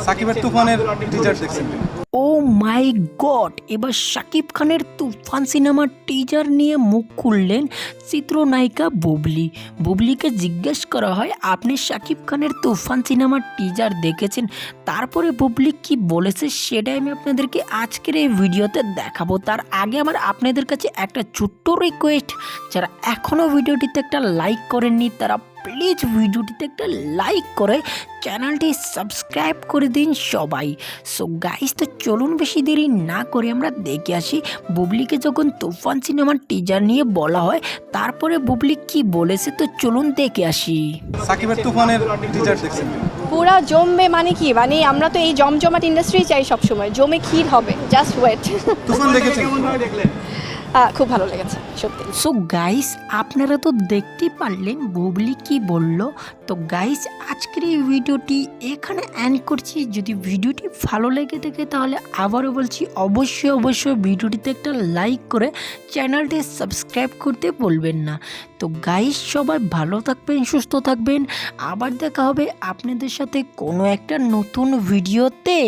সাকিবের তুফানের টিজার দেখছেন? ও মাই গড, এবার শাকিব খানের তুফান সিনেমার টিজার নিয়ে মুখ খুললেন চিত্রনায়িকা বুবলি। বুবলিকে জিজ্ঞেস করা হয়, আপনি শাকিব খানের তুফান সিনেমার টিজার দেখেছেন? তারপরে বুবলি কি বলেছে সেটাই আমি আপনাদেরকে আজকের এই ভিডিওতে দেখাবো। তার আগে আমার আপনাদের কাছে একটা ছোট্ট রিকোয়েস্ট, যারা এখনও ভিডিওটিতে একটা লাইক করেননি তারা প্লিজ ভিডিওটিতে একটা লাইক করে চ্যানেলটি সাবস্ক্রাইব করে দিন সবাই। সো গাইস, তো চলুন বেশি দেরি না করে আমরা দেখে আসি বুবলিকে যখন তুফান সিনেমার টিজার নিয়ে বলা হয় তারপরে বুবলি কি বলেছে। তো চলুন দেখে আসি। সাকিবের তুফানের টিজার দেখছেন? পুরা জমবে মানে কি, মানে আমরা তো এই জমজমাট ইন্ডাস্ট্রি চাই সবসময়, জমে ক্ষীর হবে, জাস্ট ওয়েট। তুফান দেখেছেন? খুব ভালো লেগেছে সত্যি। সো গাইস, আপনারা তো দেখতে পারলেন বুবলি কি বলল। তো গাইস, আজকের এই ভিডিওটি এখানে এন্ড করছি। যদি ভিডিওটি ভালো লেগে থাকে তাহলে আবারও বলছি, অবশ্যই ভিডিওটিতে একটা লাইক করে চ্যানেলটি সাবস্ক্রাইব করতে বলবেন না। তো গাইস, সবাই ভালো থাকবেন, সুস্থ থাকবেন। আবার দেখা হবে আপনাদের সাথে কোনো একটা নতুন ভিডিওতে।